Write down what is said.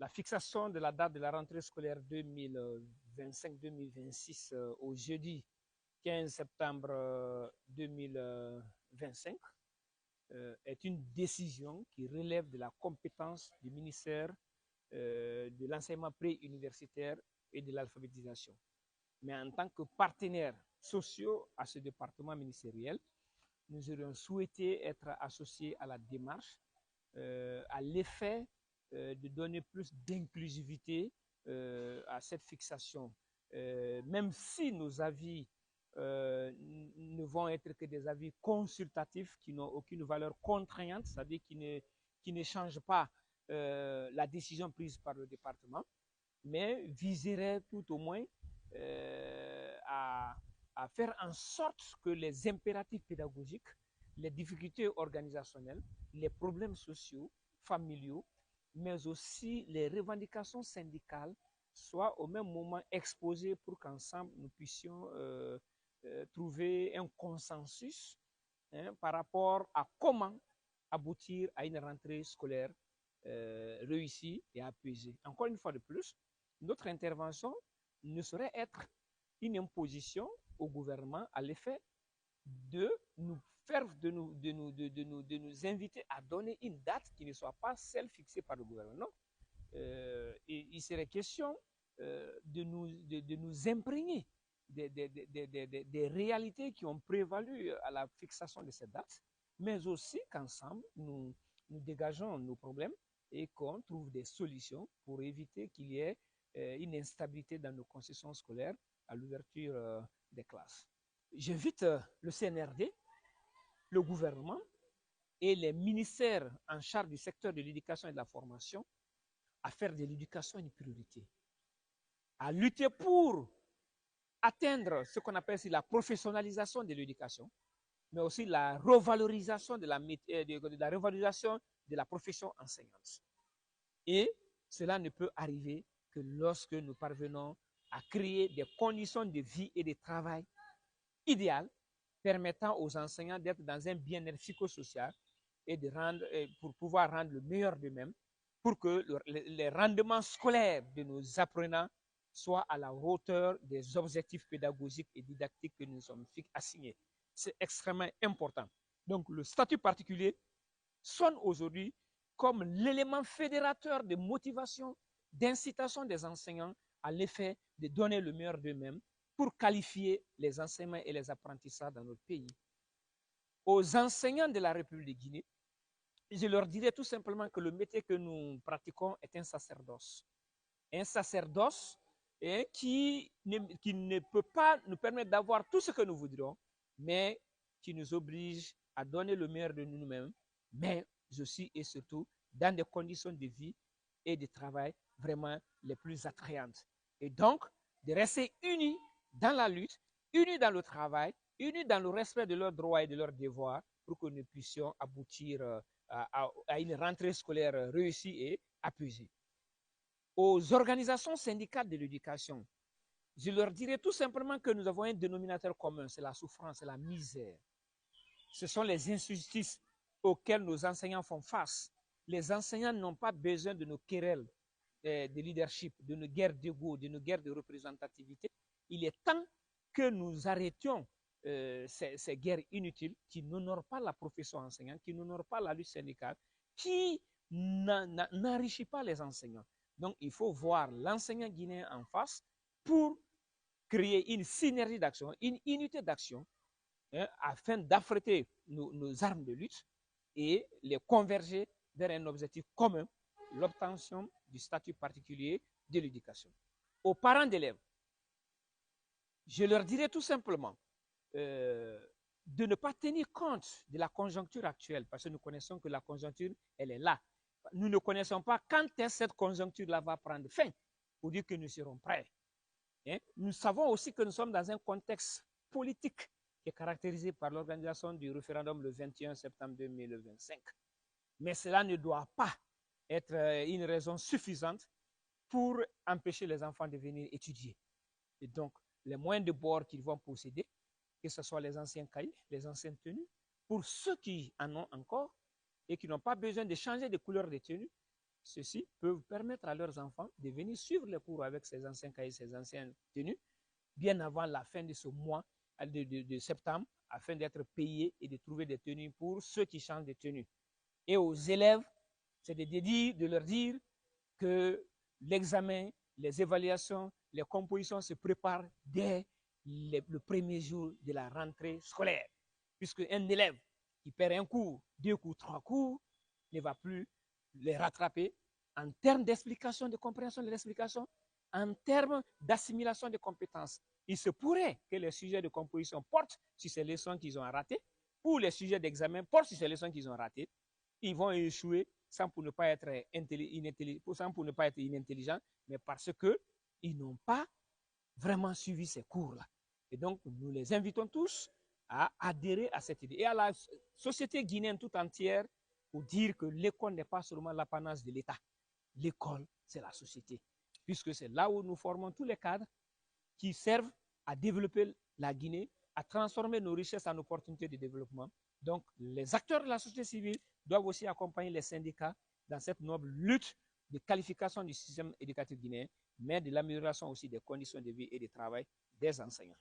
la fixation de la date de la rentrée scolaire 2025-2026 au jeudi 15 septembre 2025 est une décision qui relève de la compétence du ministère de l'enseignement préuniversitaire et de l'alphabétisation. Mais en tant que partenaires sociaux à ce département ministériel, nous aurions souhaité être associés à la démarche à l'effet de donner plus d'inclusivité à cette fixation. Même si nos avis ne vont être que des avis consultatifs qui n'ont aucune valeur contraignante, c'est-à-dire qui ne changent pas la décision prise par le département, mais viseraient tout au moins à faire en sorte que les impératifs pédagogiques, les difficultés organisationnelles, les problèmes sociaux, familiaux, mais aussi les revendications syndicales soient au même moment exposées pour qu'ensemble nous puissions trouver un consensus par rapport à comment aboutir à une rentrée scolaire réussie et apaisée. Encore une fois de plus, notre intervention ne saurait être une imposition au gouvernement à l'effet de nous faire, de nous inviter à donner une date qui ne soit pas celle fixée par le gouvernement. Et il serait question de nous imprégner des réalités qui ont prévalu à la fixation de cette date, mais aussi qu'ensemble, nous dégageons nos problèmes et qu'on trouve des solutions pour éviter qu'il y ait une instabilité dans nos concessions scolaires à l'ouverture des classes. J'invite le CNRD, le gouvernement et les ministères en charge du secteur de l'éducation et de la formation à faire de l'éducation une priorité, à lutter pour atteindre ce qu'on appelle la professionnalisation de l'éducation, mais aussi la revalorisation de la revalorisation de la profession enseignante. Et cela ne peut arriver que lorsque nous parvenons à créer des conditions de vie et de travail idéales permettant aux enseignants d'être dans un bien-être psychosocial et pour pouvoir rendre le meilleur d'eux-mêmes, pour que les rendements scolaires de nos apprenants soient à la hauteur des objectifs pédagogiques et didactiques que nous sommes assignés. C'est extrêmement important. Donc, le statut particulier sonne aujourd'hui comme l'élément fédérateur de motivation, d'incitation des enseignants à l'effet de donner le meilleur d'eux-mêmes pour qualifier les enseignements et les apprentissages dans notre pays. Aux enseignants de la République de Guinée, je leur dirais tout simplement que le métier que nous pratiquons est un sacerdoce. Un sacerdoce qui ne peut pas nous permettre d'avoir tout ce que nous voudrions, mais qui nous oblige à donner le meilleur de nous-mêmes, mais aussi et surtout dans des conditions de vie et de travail vraiment les plus attrayantes. Et donc, de rester unis dans la lutte, unis dans le travail, unis dans le respect de leurs droits et de leurs devoirs pour que nous puissions aboutir à une rentrée scolaire réussie et apaisée. Aux organisations syndicales de l'éducation, je leur dirais tout simplement que nous avons un dénominateur commun, c'est la souffrance, c'est la misère. Ce sont les injustices auxquelles nos enseignants font face. Les enseignants n'ont pas besoin de nos querelles de leadership, de nos guerres d'ego, de nos guerres de représentativité. Il est temps que nous arrêtions ces guerres inutiles qui n'honorent pas la profession enseignante, qui n'honorent pas la lutte syndicale, qui n'enrichit pas les enseignants. Donc, il faut voir l'enseignant guinéen en face pour créer une synergie d'action, une unité d'action, afin d'affréter nos armes de lutte et les converger vers un objectif commun, l'obtention du statut particulier de l'éducation. Aux parents d'élèves, je leur dirais tout simplement de ne pas tenir compte de la conjoncture actuelle, parce que nous connaissons que la conjoncture, elle est là. Nous ne connaissons pas quand est-ce cette conjoncture-là va prendre fin pour dire que nous serons prêts. Nous savons aussi que nous sommes dans un contexte politique qui est caractérisé par l'organisation du référendum le 21 septembre 2025. Mais cela ne doit pas être une raison suffisante pour empêcher les enfants de venir étudier. Et donc, les moyens de bord qu'ils vont posséder, que ce soit les anciens cahiers, les anciennes tenues, pour ceux qui en ont encore et qui n'ont pas besoin de changer de couleur de tenue, ceux-ci peuvent permettre à leurs enfants de venir suivre les cours avec ces anciens cahiers, ces anciennes tenues, bien avant la fin de ce mois de septembre, afin d'être payés et de trouver des tenues pour ceux qui changent de tenue. Et aux élèves, c'est de leur dire que l'examen, les évaluations, les compositions se préparent dès le premier jour de la rentrée scolaire. Puisque un élève qui perd un cours, 2 cours, 3 cours, ne va plus les rattraper en termes d'explication, de compréhension de l'explication, en termes d'assimilation de compétences. Il se pourrait que les sujets de composition portent sur ces leçons qu'ils ont ratées, ou les sujets d'examen portent sur ces leçons qu'ils ont ratées. Ils vont échouer sans pour ne pas être inintelligents, mais parce qu'ils n'ont pas vraiment suivi ces cours-là. Et donc, nous les invitons tous à adhérer à cette idée et à la société guinéenne tout entière pour dire que l'école n'est pas seulement l'apanage de l'État. L'école, c'est la société, puisque c'est là où nous formons tous les cadres qui servent à développer la Guinée, à transformer nos richesses en opportunités de développement. Donc, les acteurs de la société civile doivent aussi accompagner les syndicats dans cette noble lutte de qualification du système éducatif guinéen, mais de l'amélioration aussi des conditions de vie et de travail des enseignants.